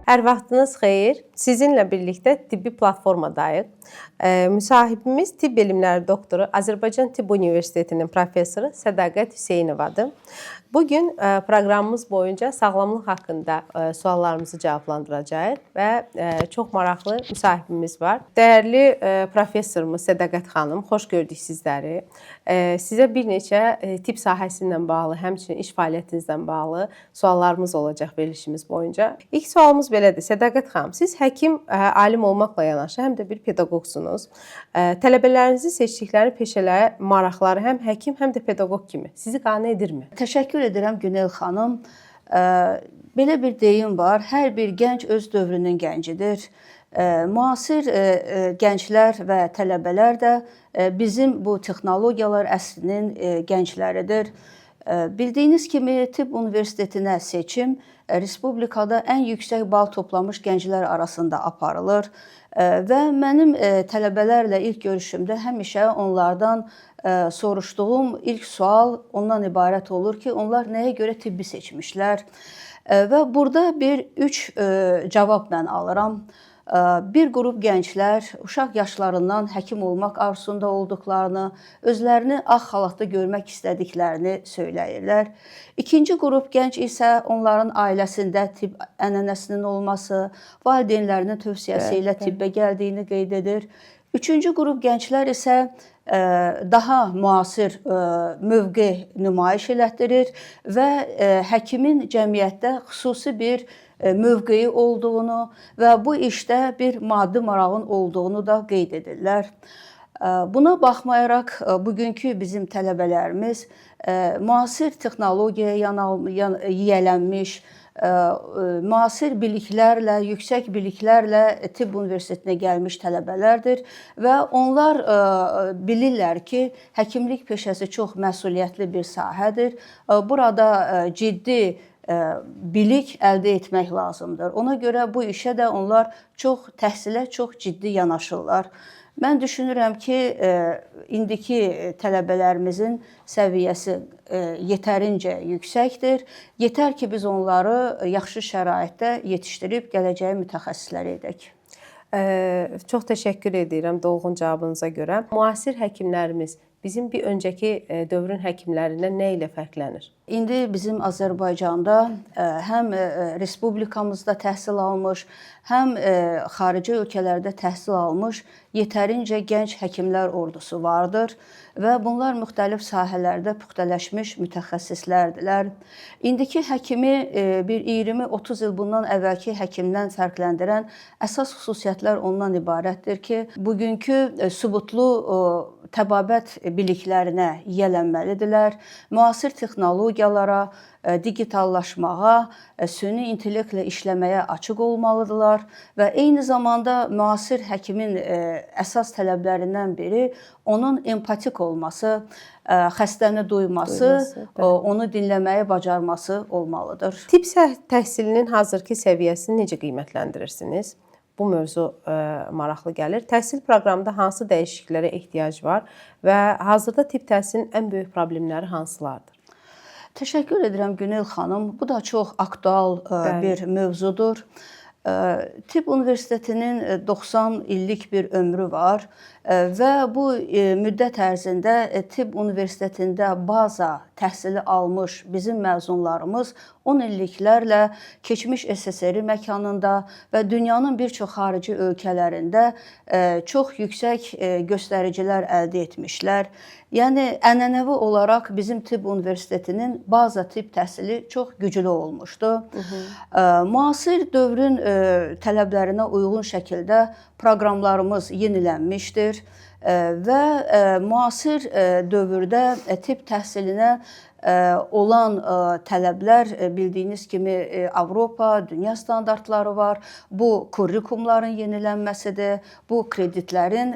Hər vaxtınız xeyir. Sizinlə birlikdə tibbi platformadayıq. Müsahibimiz tibb elmləri doktoru, Azərbaycan Tibb Universitetinin professoru Sədaqət Hüseynovadır. Bugün proqramımız boyunca sağlamlıq haqqında suallarımızı cavablandıracağıq və çox maraqlı müsahibimiz var. Dəyərli professorumuz Sədaqət xanım, xoş gördük sizləri. Sizə bir neçə tibb sahəsi ilə bağlı, həmçinin iş fəaliyyətinizlə bağlı suallarımız olacaq verilişimiz boyunca. İlk sualımız belədir. Sədaqət xanım, siz həkim, alim olmaqla yanaşı həm də bir pedaqoqsunuz. Tələbələrinizi seçdikləri peşələrə maraqları həm həkim, həm də pedaqoq kimi sizi qane edirmi? Təşəkkür edirəm Günel xanım. Belə bir deyim var, hər bir gənc öz dövrünün gəncidir. Müasir gənclər və tələbələr də bizim bu texnologiyalar əsrinin gəncləridir. Bildiyiniz kimi Tibb Universitetinə seçim respublikada ən yüksək bal toplamış gənclər arasında aparılır və mənim tələbələrlə ilk görüşümdə həmişə onlardan soruşduğum ilk sual ondan ibarət olur ki, onlar nəyə görə tibbi seçmişlər və burada üç cavab mən alıram. Bir qrup gənclər uşaq yaşlarından həkim olmaq arzusunda olduqlarını, özlərini ağ xalatda görmək istədiklərini söyləyirlər. İkinci qrup gənc isə onların ailəsində tibb ənənəsinin olması, valideynlərinin tövsiyəsi ilə tibbə gəldiyini qeyd edir. Üçüncü qrup gənclər isə daha müasir mövqe nümayiş elətdirir və həkimin cəmiyyətdə xüsusi bir mövqeyi olduğunu və bu işdə bir maddi marağın olduğunu da qeyd edirlər. Buna baxmayaraq, bugünkü bizim tələbələrimiz müasir texnologiyaya yiyələnmiş, müasir biliklərlə, yüksək biliklərlə Tibb Universitetinə gəlmiş tələbələrdir və onlar bilirlər ki, həkimlik peşəsi çox məsuliyyətli bir sahədir. Burada ciddi bilik əldə etmək lazımdır. Ona görə bu işə də onlar təhsilə çox ciddi yanaşırlar. Mən düşünürəm ki, indiki tələbələrimizin səviyyəsi yetərincə yüksəkdir. Yetər ki, biz onları yaxşı şəraitdə yetişdirib gələcəyi mütəxəssislər edək. Çox təşəkkür edirəm dolğun cavabınıza görə. Müasir həkimlərimiz bizim bir öncəki dövrün həkimlərindən nə ilə fərqlənir? İndi bizim Azərbaycanda həm respublikamızda təhsil almış, həm xarici ölkələrdə təhsil almış yetərincə gənc həkimlər ordusu vardır və bunlar müxtəlif sahələrdə puxtələşmiş mütəxəssislərdirlər. İndiki həkimi bir 20-30 il bundan əvvəlki həkimdən fərqləndirən əsas xüsusiyyətlər ondan ibarətdir ki, bugünkü sübutlu təbabət biliklərinə yiyələnməlidirlər, müasir texnologiyalara, digitallaşmağa, süni intellektlə işləməyə açıq olmalıdırlar və eyni zamanda müasir həkimin əsas tələblərindən biri onun empatik olması, xəstəni duyması, onu dinləməyi bacarması olmalıdır. Tibb təhsilinin hazırki səviyyəsini necə qiymətləndirirsiniz? Bu mövzu maraqlı gəlir. Təhsil proqramında hansı dəyişikliklərə ehtiyac var və hazırda tibb təhsilinin ən böyük problemləri hansılardır? Təşəkkür edirəm Günel xanım. Bu da çox aktual bir mövzudur. Tibb Universitetinin 90 illik bir ömrü var və bu müddət ərzində Tibb Universitetində baza təhsili almış bizim məzunlarımız 10 illiklərlə keçmiş SSR məkanında və dünyanın bir çox xarici ölkələrində çox yüksək göstəricilər əldə etmişlər. Yəni, ənənəvi olaraq bizim Tibb Universitetinin baza tibb təhsili çox güclü olmuşdu. Müasir dövrün tələblərinə uyğun şəkildə proqramlarımız yenilənmişdir və müasir dövrdə tibb təhsilinə olan tələblər bildiyiniz kimi Avropa, dünya standartları var. Bu kurikulumların yenilənməsidir, bu kreditlərin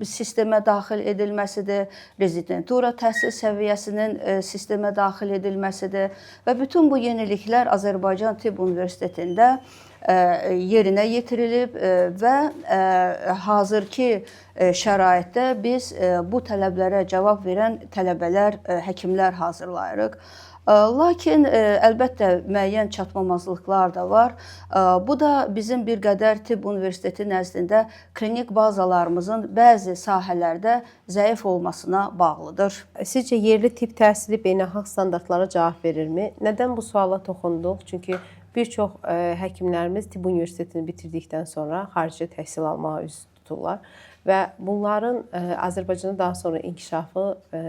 sistemə daxil edilməsidir, rezidentura təhsil səviyyəsinin sistemə daxil edilməsidir və bütün bu yeniliklər Azərbaycan Tibb Universitetində yerinə yetirilib və hazırki şəraitdə biz bu tələblərə cavab verən tələbələr, həkimlər hazırlayırıq. Lakin əlbəttə müəyyən çatmamazlıqlar da var. Bu da bizim bir qədər tibb universiteti nəzdində klinik bazalarımızın bəzi sahələrdə zəif olmasına bağlıdır. Sizcə yerli tibb təhsili beynəlxalq standartlara cavab verirmi? Nədən bu suala toxunduq? Çünki bir çox həkimlərimiz tibb universitetini bitirdikdən sonra xarici təhsil almağa üz tuturlar və bunların Azərbaycanda daha sonra inkişafı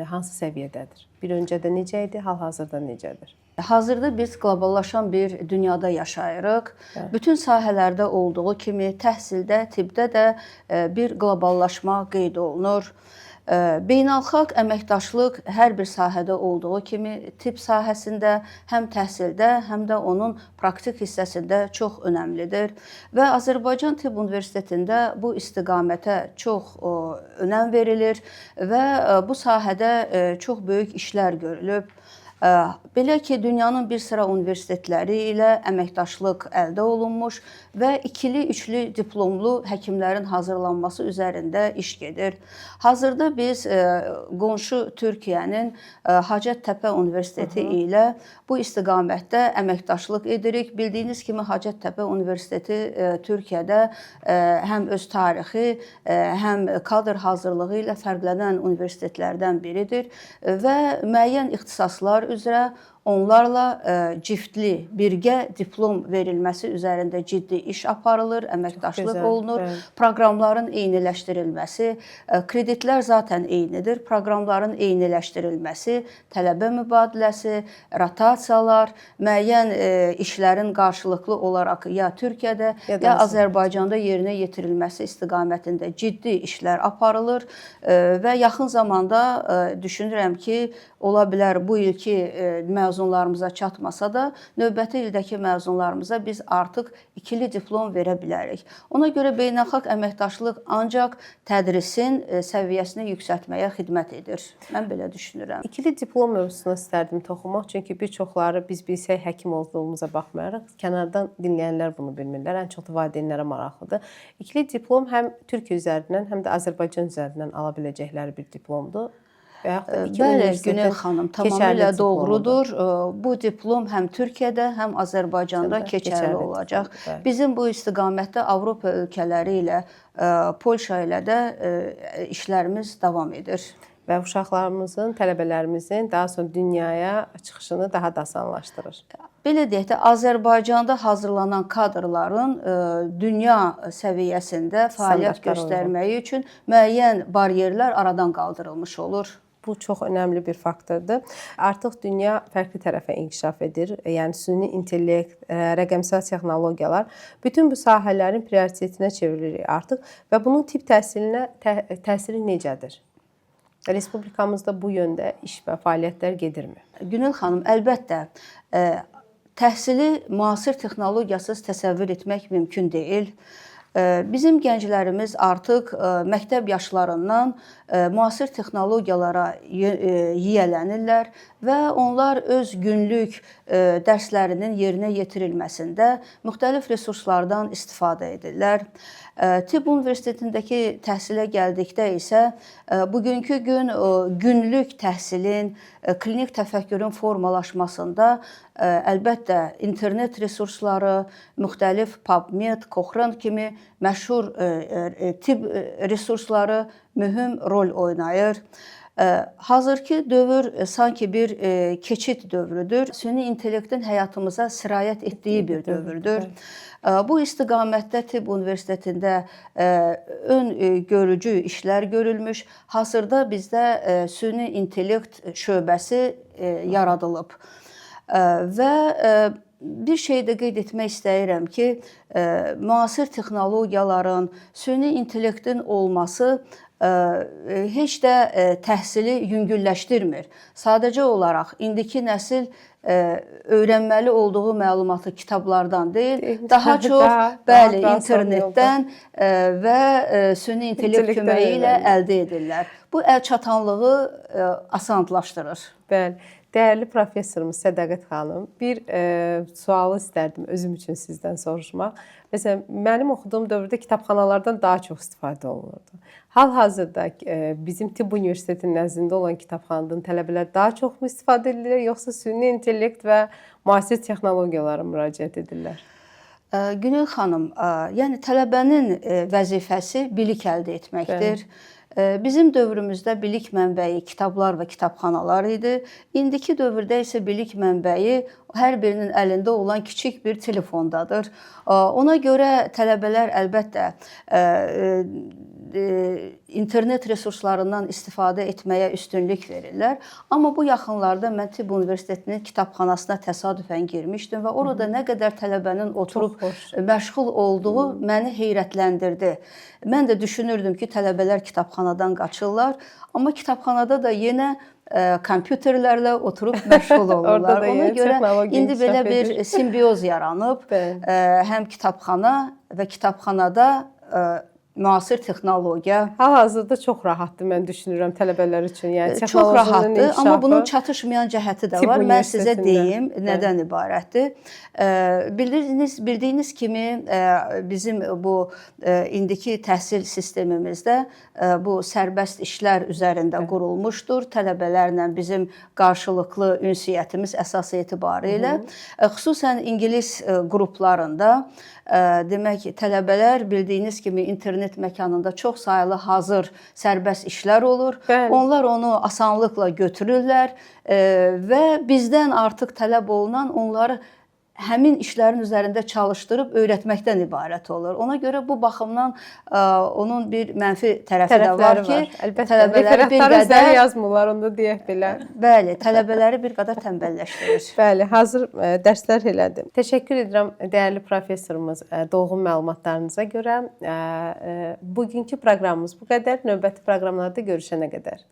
hansı səviyyədədir? Bir öncədə necə idi, hal-hazırda necədir? Hazırda biz qloballaşan bir dünyada yaşayırıq. Bütün sahələrdə olduğu kimi təhsildə, tibbdə də bir qloballaşma qeyd olunur. Beynəlxalq əməkdaşlıq hər bir sahədə olduğu kimi tibb sahəsində həm təhsildə, həm də onun praktik hissəsində çox önəmlidir. Və Azərbaycan Tibb Universitetində bu istiqamətə çox önəm verilir və bu sahədə çox böyük işlər görülüb. Belə ki, dünyanın bir sıra universitetləri ilə əməkdaşlıq əldə olunmuş və ikili, üçlü diplomlu həkimlərin hazırlanması üzərində iş gedir. Hazırda biz qonşu Türkiyənin Hacəttepe Universiteti ilə bu istiqamətdə əməkdaşlıq edirik. Bildiyiniz kimi Hacəttepe Universiteti Türkiyədə həm öz tarixi, həm kadr hazırlığı ilə fərqlənən universitetlərdən biridir və müəyyən ixtisaslar üzrə onlarla ciftli, birgə diplom verilməsi üzərində ciddi iş aparılır, əməkdaşlıq olunur. Proqramların eyniləşdirilməsi, kreditlər zaten eynidir. Proqramların eyniləşdirilməsi, tələbə mübadiləsi, rotasiyalar, müəyyən işlərin qarşılıqlı olaraq ya Türkiyədə, ya Azərbaycanda yerinə yetirilməsi istiqamətində ciddi işlər aparılır və yaxın zamanda düşünürəm ki, ola bilər bu ilki məzunlarımıza çatmasa da, növbəti ildəki məzunlarımıza biz artıq ikili diplom verə bilərik. Ona görə beynəlxalq əməkdaşlıq ancaq tədrisin səviyyəsini yüksəltməyə xidmət edir. Mən belə düşünürəm. İkili diplom mövzusuna istərdim toxunmaq, çünki bir çoxları biz bilsək həkim olduğumuza baxmayaraq, kənardan dinləyənlər bunu bilmirlər. Ən çox da valideynlərə maraqlıdır. İkili diplom həm Türkiyə üzərindən, həm də Azərbaycan üzərindən ala biləcəkləri bir diplomdur. Bəli, Günel xanım, tamamilə doğrudur. Bu diplom həm Türkiyədə, həm Azərbaycanda keçərli olacaq. Bizim bu istiqamətdə Avropa ölkələri ilə, Polşa ilə də işlərimiz davam edir. Və uşaqlarımızın, tələbələrimizin daha sonra dünyaya çıxışını daha da asanlaşdırır. Belə deyək də, Azərbaycanda hazırlanan kadrların dünya səviyyəsində fəaliyyət göstərməyi üçün müəyyən baryerlər aradan qaldırılmış olur. Bu çox önəmli bir faktordur. Artıq dünya fərqli tərəfə inkişaf edir. Yəni süni intellekt, rəqəmsal texnologiyalar bütün bu sahələrin prioritetinə çevrilir artıq və bunun tibb təhsilinə təsiri necədir? Respublikamızda bu yöndə iş və fəaliyyətlər gedirmi? Günel xanım, əlbəttə təhsili müasir texnologiyasız təsəvvür etmək mümkün deyil. Bizim gənclərimiz artıq məktəb yaşlarından müasir texnologiyalara yiyələnirlər və onlar öz günlük dərslərinin yerinə yetirilməsində müxtəlif resurslardan istifadə edirlər. Tibb Universitetindəki təhsilə gəldikdə isə bugünkü gün günlük təhsilin, klinik təfəkkürün formalaşmasında əlbəttə internet resursları, müxtəlif PubMed, Cochrane kimi məşhur tibb resursları mühüm rol oynayır. Hazırki dövr sanki bir keçid dövrüdür. Süni intellektin həyatımıza sirayət etdiyi bir dövrdür. Bu istiqamətdə Tibb Universitetində ön görücü işlər görülmüş. Hazırda bizdə süni intellekt şöbəsi yaradılıb. Və bir şey də qeyd etmək istəyirəm ki, müasir texnologiyaların, süni intellektin olması heç də təhsili yüngülləşdirmir. Sadəcə olaraq indiki nəsil öyrənməli olduğu məlumatı kitablardan deyil, daha çox bəli, internetdən və süni intellekt köməyi ilə əldə edirlər. Bu əlçatanlığı asanlaşdırır. Bəli. Dəyərli professorumuz Sədaqət xanım, bir sualı istərdim özüm üçün sizdən soruşmaq. Məsələn, mənim oxuduğum dövrdə kitabxanalardan daha çox istifadə olunurdu. Hal-hazırda bizim Tibb Universitetinin nəzdində olan kitabxanadan tələbələr daha çoxmu istifadə edirlər, yoxsa süni intellekt və müasir texnologiyalara müraciət edirlər? Günel xanım, yəni tələbənin vəzifəsi bilik əldə etməkdir. Bizim dövrümüzdə bilik mənbəyi kitablar və kitabxanalar idi. İndiki dövrdə isə bilik mənbəyi hər birinin əlində olan kiçik bir telefondadır. Ona görə tələbələr əlbəttə internet resurslarından istifadə etməyə üstünlük verirlər. Amma bu yaxınlarda mən Tibb Universitetinin kitabxanasına təsadüfən girmişdim və orada nə qədər tələbənin oturub məşğul olduğu məni heyrətləndirdi. Mən də düşünürdüm ki, tələbələr kitabxanadan qaçırlar, amma kitabxanada da yenə kompüterlərlə oturub məşğul olurlar. Ona görə indi belə bir simbioz yaranıb. Həm kitabxana və kitabxanada müasir texnologiya. Hal-hazırda çox rahatdır, mən düşünürəm tələbələr üçün. Yəni çox rahatdır, amma bunun çatışmayan cəhəti də var. Mən sizə deyim, nədən ibarətdir. Bildiyiniz kimi bizim bu indiki təhsil sistemimizdə bu sərbəst işlər üzərində qurulmuşdur. Tələbələrlə bizim qarşılıqlı ünsiyyətimiz əsas etibarilə, xüsusən ingilis qruplarında demək, tələbələr bildiyiniz kimi internet məkanında çox saylı hazır sərbəst işlər olur. Onlar onu asanlıqla götürürlər və bizdən artıq tələb olunan onları həmin işlərin üzərində çalışdırıb öyrətməkdən ibarət olur. Ona görə bu baxımdan onun bir mənfi tərəfi də var ki, tələbələri bir qədər yazmırlar, onu da deyək belə. Bəli, tələbələri bir qədər tənbəlləşdirir. Bəli, hazır dərslər elədim. Təşəkkür edirəm dəyərli professorumuz dolğun məlumatlarınıza görə. Bugünkü proqramımız bu qədər. Növbəti proqramlarda görüşənə qədər.